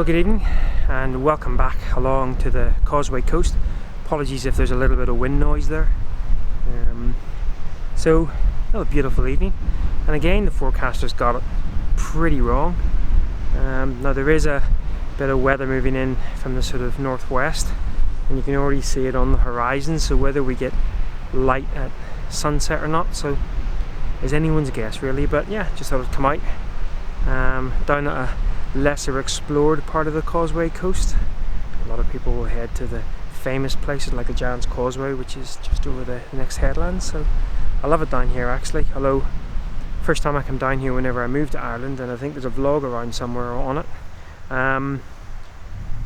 Well, good evening and welcome back along to the Causeway Coast. Apologies if there's a little bit of wind noise there. So, another beautiful evening, and again the forecasters got it pretty wrong. Now there is a bit of weather moving in from the sort of northwest, and you can already see it on the horizon, so whether we get light at sunset or not, so is anyone's guess really. But yeah, just thought I'd come out down at a lesser explored part of the Causeway Coast. A lot of people will head to the famous places like the Giant's Causeway, which is just over the next headland. So I love it down here actually, although first time I come down here whenever I moved to Ireland, and I think there's a vlog around somewhere on it. Kind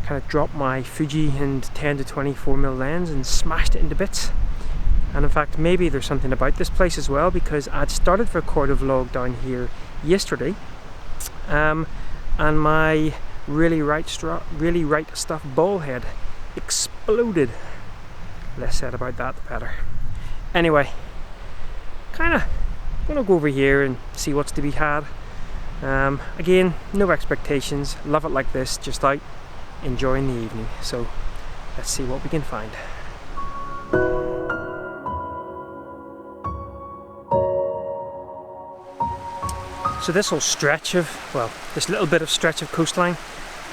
of dropped my Fuji and 10 to 24mm lens and smashed it into bits. And in fact, maybe there's something about this place as well, because I'd started to record a vlog down here yesterday, and my really right stuff ball head exploded. Less said about that, the better. Anyway, kind of gonna go over here and see what's to be had. Again, no expectations. Love it like this, just out enjoying the evening. So let's see what we can find. So this whole stretch of, well, this little bit of stretch of coastline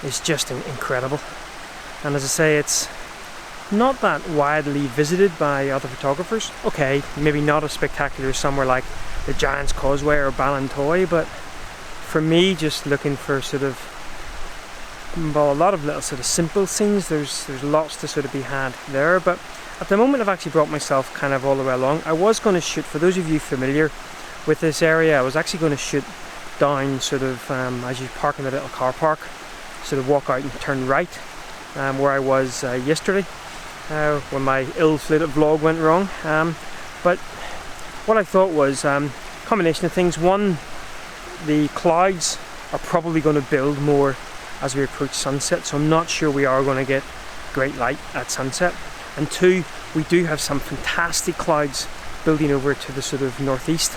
is just incredible. And as I say, it's not that widely visited by other photographers. Okay, maybe not as spectacular as somewhere like the Giant's Causeway or Ballintoy, but for me, just looking for sort of, well, a lot of little sort of simple scenes, there's lots to sort of be had there. But at the moment I've actually brought myself kind of all the way along. I was going to shoot, for those of you familiar with this area, I was actually going to shoot down sort of as you park in the little car park, sort of walk out and turn right, where I was yesterday when my ill-fated vlog went wrong. But what I thought was a combination of things. One, the clouds are probably going to build more as we approach sunset, so I'm not sure we are going to get great light at sunset. And two, we do have some fantastic clouds building over to the sort of northeast,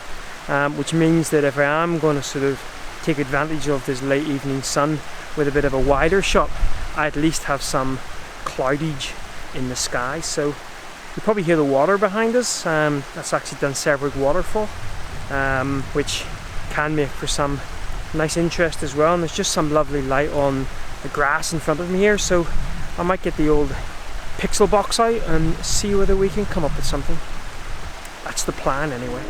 which means that if I am going to sort of take advantage of this late evening sun with a bit of a wider shot, I at least have some cloudage in the sky. So you probably hear the water behind us. That's actually Dunseverick waterfall, which can make for some nice interest as well. And there's just some lovely light on the grass in front of me here, so I might get the old pixel box out and see whether we can come up with something. That's the plan anyway.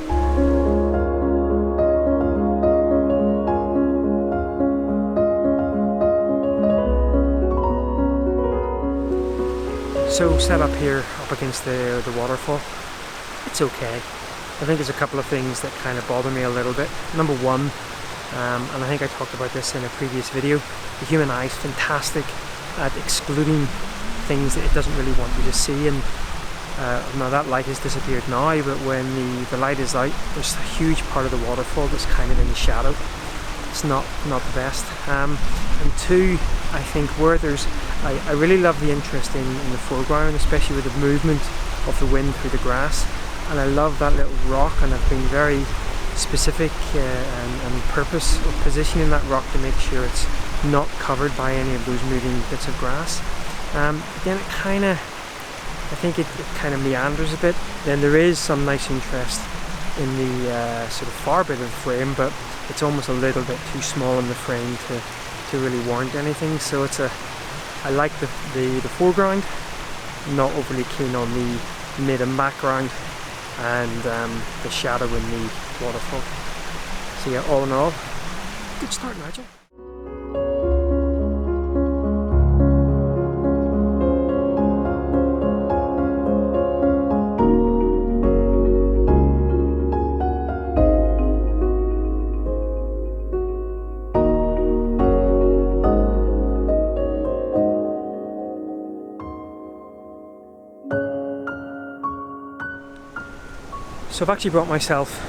So set up here up against the waterfall, it's okay. I think there's a couple of things that kind of bother me a little bit. Number one, and I think I talked about this in a previous video, the human eye is fantastic at excluding things that it doesn't really want you to see. And now that light has disappeared now, but when the light is out, there's a huge part of the waterfall that's kind of in the shadow. It's not the best. And two, I think where there's, I really love the interest in the foreground, especially with the movement of the wind through the grass. And I love that little rock, and I've been very specific and purpose of positioning that rock to make sure it's not covered by any of those moving bits of grass. Then it kind of, I think it kind of meanders a bit. Then there is some nice interest in the sort of far bit of the frame, but it's almost a little bit too small in the frame to really warrant anything. So it's I like the foreground, not overly keen on the mid and background, and the shadow in the waterfall. So yeah, all in all, good start, Nigel. So I've actually brought myself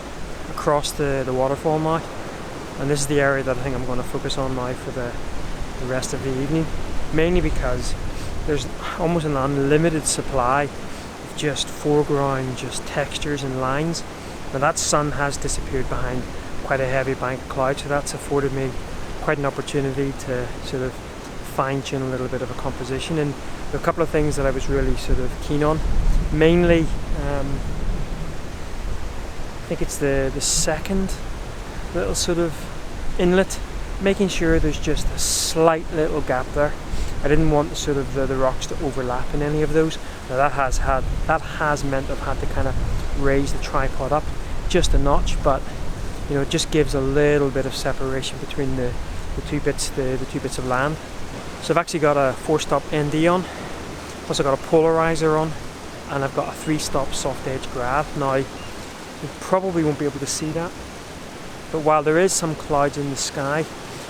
across the waterfall now, and this is the area that I think I'm going to focus on now for the rest of the evening, mainly because there's almost an unlimited supply of just foreground, just textures and lines. Now that sun has disappeared behind quite a heavy bank of cloud, so that's afforded me quite an opportunity to sort of fine-tune a little bit of a composition, and there are a couple of things that I was really sort of keen on. Mainly, I think it's the second little sort of inlet, making sure there's just a slight little gap there. I didn't want the sort of the rocks to overlap in any of those. Now that has meant I've had to kind of raise the tripod up just a notch, but you know, it just gives a little bit of separation between the two bits of land. So I've actually got a 4-stop ND on, plus I've got a polarizer on, and I've got a 3-stop soft edge grad. Now you probably won't be able to see that, but while there is some clouds in the sky,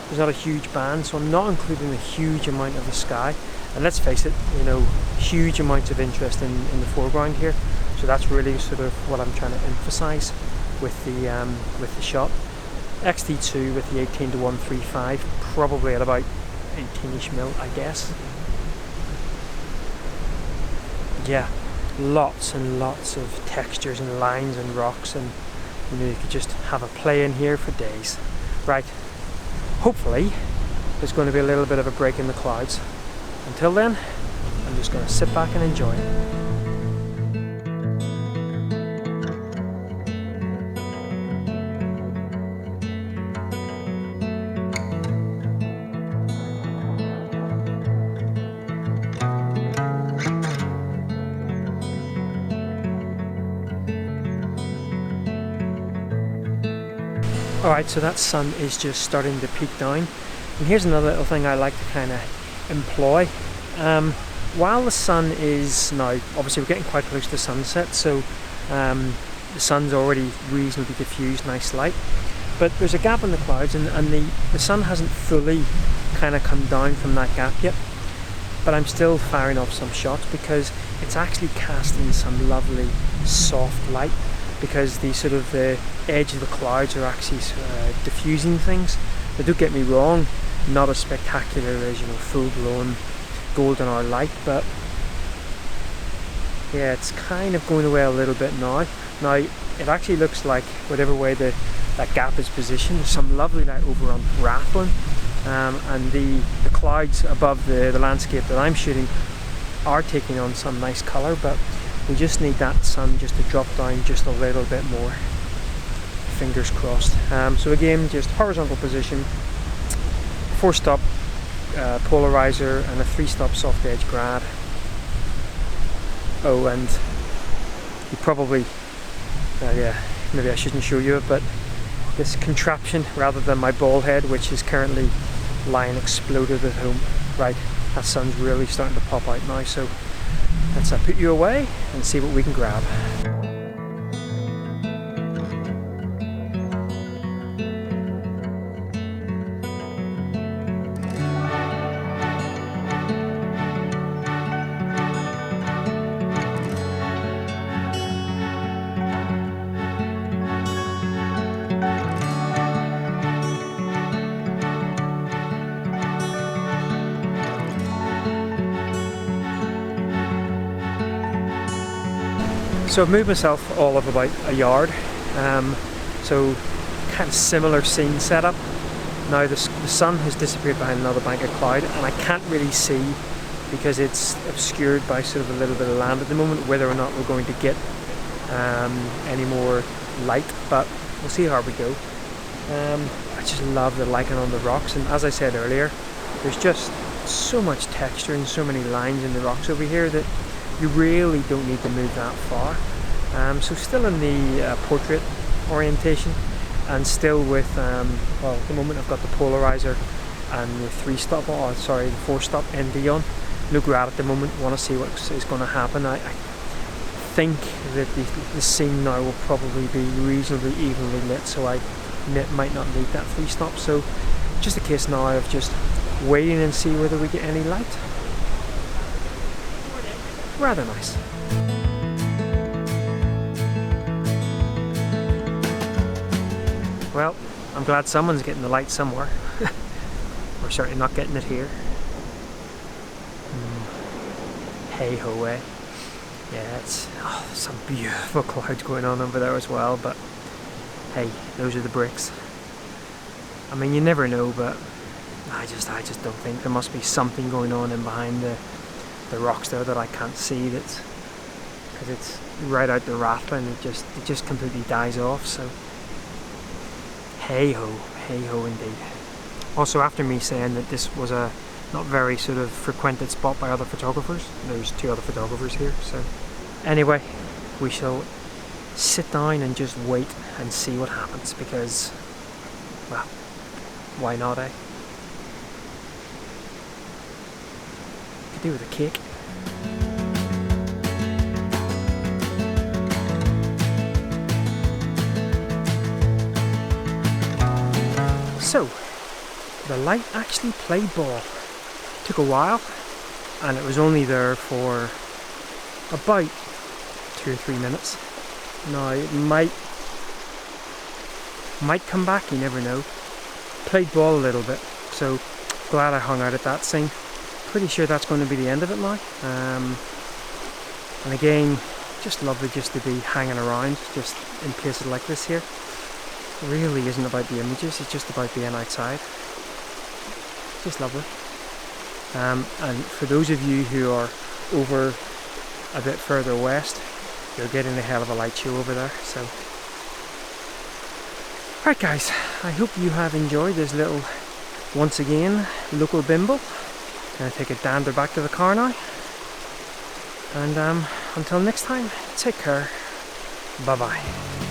there's not a huge band, so I'm not including a huge amount of the sky. And let's face it, you know, huge amounts of interest in the foreground here. So that's really sort of what I'm trying to emphasize with the shot. XT2 with the 18-135, probably at about 18ish mil, I guess. Yeah, lots and lots of textures and lines and rocks, and you know, you could just have a play in here for days. Right. Hopefully there's going to be a little bit of a break in the clouds. Until then, I'm just going to sit back and enjoy it. Alright, so that sun is just starting to peak down, and here's another little thing I like to kind of employ. While the sun is now, obviously we're getting quite close to sunset, so the sun's already reasonably diffused, nice light, but there's a gap in the clouds, and the sun hasn't fully kind of come down from that gap yet, but I'm still firing off some shots because it's actually casting some lovely soft light, because the sort of the edge of the clouds are actually diffusing things. But don't get me wrong, not as spectacular as, you know, full-blown golden hour light, but yeah, it's kind of going away a little bit now. Now it actually looks like whatever way that gap is positioned, there's some lovely light over on Rathlin, and the clouds above the landscape that I'm shooting are taking on some nice colour, but we just need that sun just to drop down just a little bit more. Fingers crossed. So again, just horizontal position, 4-stop polarizer and a 3-stop soft edge grad. Oh, and you probably, yeah, maybe I shouldn't show you it, but this contraption, rather than my ball head, which is currently lying exploded at home. Right, that sun's really starting to pop out now, so let's put you away and see what we can grab. So I've moved myself all of about a yard, so kind of similar scene setup. Now the sun has disappeared behind another bank of cloud, and I can't really see because it's obscured by sort of a little bit of land at the moment whether or not we're going to get any more light, but we'll see how we go. I just love the lichen on the rocks, and as I said earlier, there's just so much texture and so many lines in the rocks over here that you really don't need to move that far. So still in the portrait orientation, and still with, well, at the moment I've got the polarizer and the 3-stop, oh sorry, the 4-stop ND on. No grad at the moment, want to see what is going to happen. I think that the scene now will probably be reasonably evenly lit, so I might not need that 3-stop. So just a case now of just waiting and see whether we get any light. Rather nice. Well, I'm glad someone's getting the light somewhere. We're certainly not getting it here. Hey ho, eh? Yeah, it's there's some beautiful clouds going on over there as well, but hey, those are the bricks. I mean, you never know, but I just don't think there must be something going on in behind the rocks there that I can't see. That's because it's right out the rathbun, and it just completely dies off. So hey ho indeed. Also, after me saying that this was a not very sort of frequented spot by other photographers, there's 2 other photographers here. So anyway, we shall sit down and just wait and see what happens, because, well, why not, eh? Could do with a cake. So, the light actually played ball. Took a while, and it was only there for about 2 or 3 minutes. Now it might come back, you never know. Played ball a little bit, so glad I hung out at that scene. Pretty sure that's going to be the end of it now. And again, just lovely just to be hanging around just in places like this here. It really isn't about the images, it's just about being outside. Just lovely. And for those of you who are over a bit further west, you're getting a hell of a light show over there. So, alright guys, I hope you have enjoyed this little, once again, local bimble. Gonna take a dander back to the car now. And until next time, take care. Bye bye.